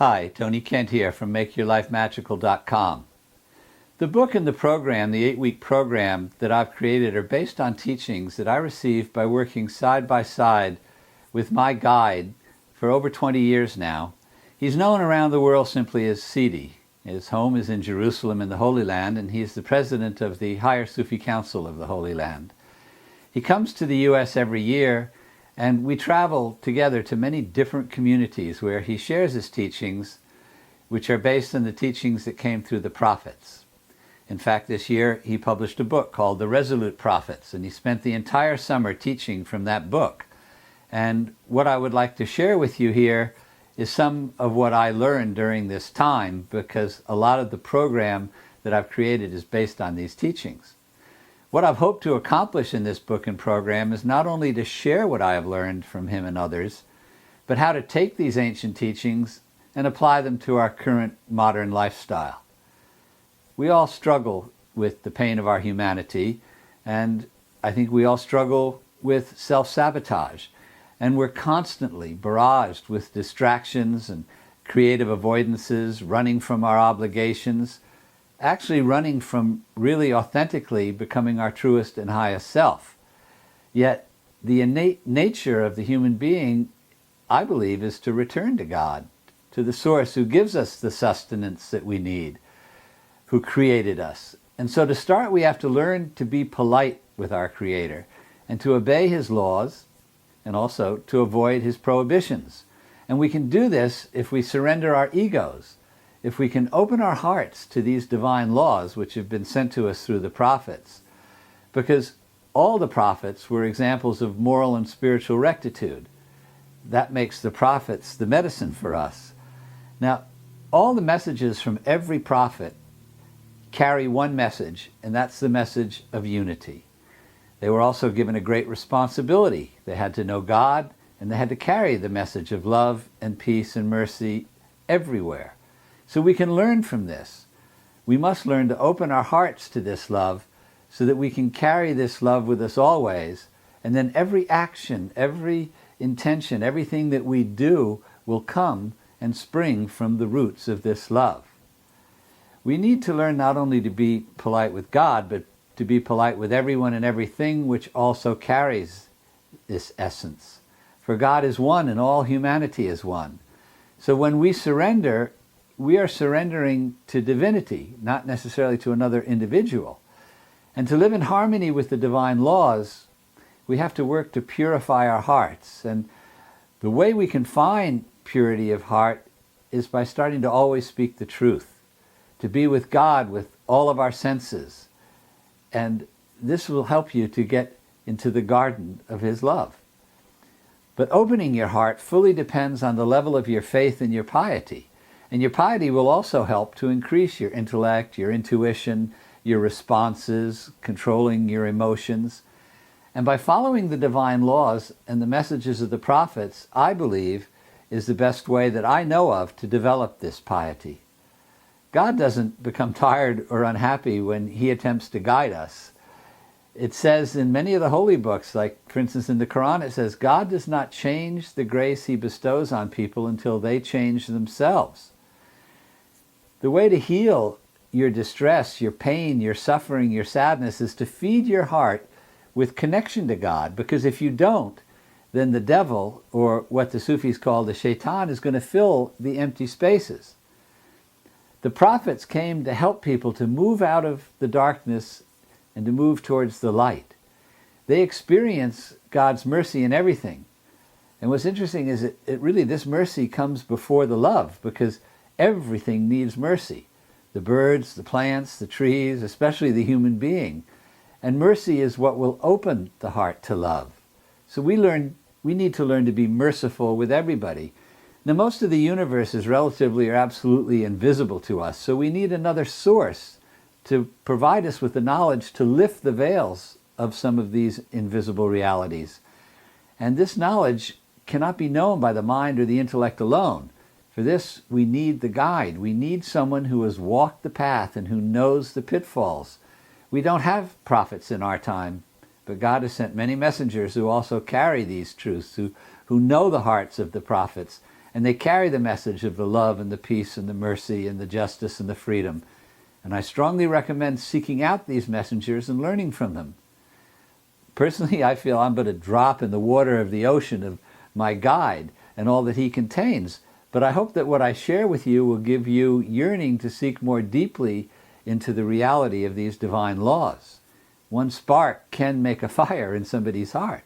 Hi, Tony Kent here from MakeYourLifeMagical.com. The book and the program, the 8-week program that I've created, are based on teachings that I received by working side by side with my guide for over 20 years now. He's known around the world simply as Sidi. His home is in Jerusalem in the Holy Land, and he's the president of the Higher Sufi Council of the Holy Land. He comes to the U.S. every year, and we travel together to many different communities where he shares his teachings, which are based on the teachings that came through the prophets. In fact, this year he published a book called The Resolute Prophets, and he spent the entire summer teaching from that book. And what I would like to share with you here is some of what I learned during this time, because a lot of the program that I've created is based on these teachings. What I've hoped to accomplish in this book and program is not only to share what I have learned from him and others, but how to take these ancient teachings and apply them to our current modern lifestyle. We all struggle with the pain of our humanity, and I think we all struggle with self-sabotage. And we're constantly barraged with distractions and creative avoidances, running from our obligations, actually running from really authentically becoming our truest and highest self. Yet the innate nature of the human being, I believe, is to return to God, to the source who gives us the sustenance that we need, who created us. And so to start, we have to learn to be polite with our Creator and to obey His laws, and also to avoid His prohibitions. And we can do this if we surrender our egos, if we can open our hearts to these divine laws which have been sent to us through the prophets. Because all the prophets were examples of moral and spiritual rectitude. That makes the prophets the medicine for us. Now, all the messages from every prophet carry one message, and that's the message of unity. They were also given a great responsibility. They had to know God, and they had to carry the message of love and peace and mercy everywhere. So we can learn from this. We must learn to open our hearts to this love so that we can carry this love with us always, and then every action, every intention, everything that we do will come and spring from the roots of this love. We need to learn not only to be polite with God, but to be polite with everyone and everything which also carries this essence. For God is one and all humanity is one. So when we surrender, we are surrendering to divinity, not necessarily to another individual. And to live in harmony with the divine laws, we have to work to purify our hearts. And the way we can find purity of heart is by starting to always speak the truth, to be with God with all of our senses. And this will help you to get into the garden of His love. But opening your heart fully depends on the level of your faith and your piety. And your piety will also help to increase your intellect, your intuition, your responses, controlling your emotions. And by following the divine laws and the messages of the prophets, I believe, is the best way that I know of to develop this piety. God doesn't become tired or unhappy when He attempts to guide us. It says in many of the holy books, like for instance in the Quran, it says, God does not change the grace He bestows on people until they change themselves. The way to heal your distress, your pain, your suffering, your sadness is to feed your heart with connection to God, because if you don't, then the devil, or what the Sufis call the shaitan, is going to fill the empty spaces. The prophets came to help people to move out of the darkness and to move towards the light. They experience God's mercy in everything. And what's interesting is it really, this mercy comes before the love, because everything needs mercy. The birds, the plants, the trees, especially the human being. And mercy is what will open the heart to love. So we need to learn to be merciful with everybody. Now, most of the universe is relatively or absolutely invisible to us, so we need another source to provide us with the knowledge to lift the veils of some of these invisible realities. And this knowledge cannot be known by the mind or the intellect alone. For this, we need the guide. We need someone who has walked the path and who knows the pitfalls. We don't have prophets in our time, but God has sent many messengers who also carry these truths, who know the hearts of the prophets, and they carry the message of the love and the peace and the mercy and the justice and the freedom. And I strongly recommend seeking out these messengers and learning from them. Personally, I feel I'm but a drop in the water of the ocean of my guide and all that he contains, but I hope that what I share with you will give you yearning to seek more deeply into the reality of these divine laws. One spark can make a fire in somebody's heart.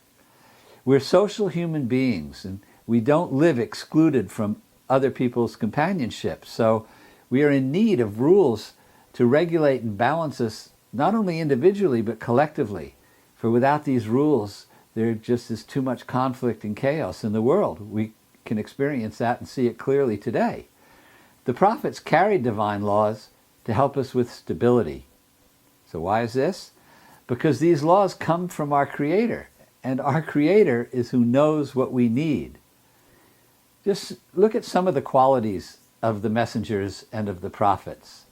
We're social human beings, and we don't live excluded from other people's companionship. So we are in need of rules to regulate and balance us, not only individually, but collectively. For without these rules, there just is too much conflict and chaos in the world. We can experience that and see it clearly today. The prophets carried divine laws to help us with stability. So why is this? Because these laws come from our Creator, and our Creator is who knows what we need. Just look at some of the qualities of the messengers and of the prophets.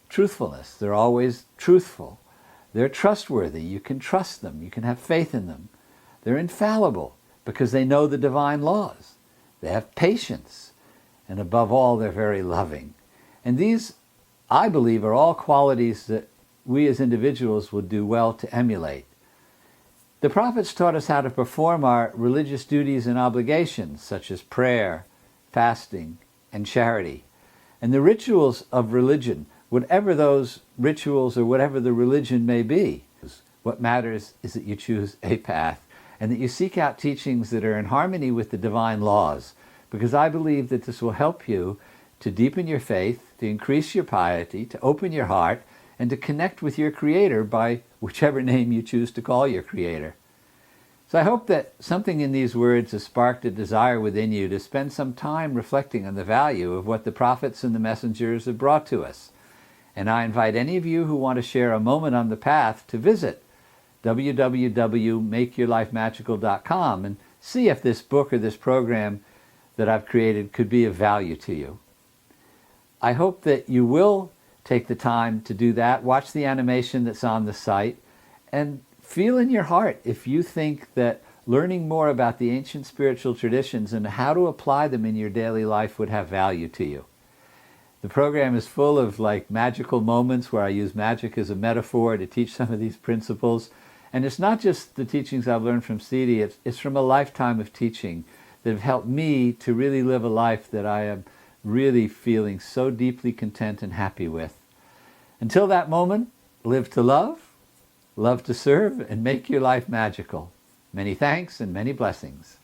Truthfulness, they're always truthful. They're trustworthy, you can trust them, you can have faith in them. They're infallible because they know the divine laws. They have patience, and above all, they're very loving. And these, I believe, are all qualities that we as individuals would do well to emulate. The prophets taught us how to perform our religious duties and obligations, such as prayer, fasting, and charity. And the rituals of religion, whatever those rituals or whatever the religion may be, what matters is that you choose a path and that you seek out teachings that are in harmony with the divine laws, because I believe that this will help you to deepen your faith, to increase your piety, to open your heart, and to connect with your Creator by whichever name you choose to call your Creator. So I hope that something in these words has sparked a desire within you to spend some time reflecting on the value of what the prophets and the messengers have brought to us. And I invite any of you who want to share a moment on the path to visit www.makeyourlifemagical.com and see if this book or this program that I've created could be of value to you. I hope that you will take the time to do that. Watch the animation that's on the site and feel in your heart if you think that learning more about the ancient spiritual traditions and how to apply them in your daily life would have value to you. The program is full of magical moments where I use magic as a metaphor to teach some of these principles. And it's not just the teachings I've learned from Siddhi, it's from a lifetime of teaching that have helped me to really live a life that I am really feeling so deeply content and happy with. Until that moment, live to love to serve, and make your life magical. Many thanks and many blessings.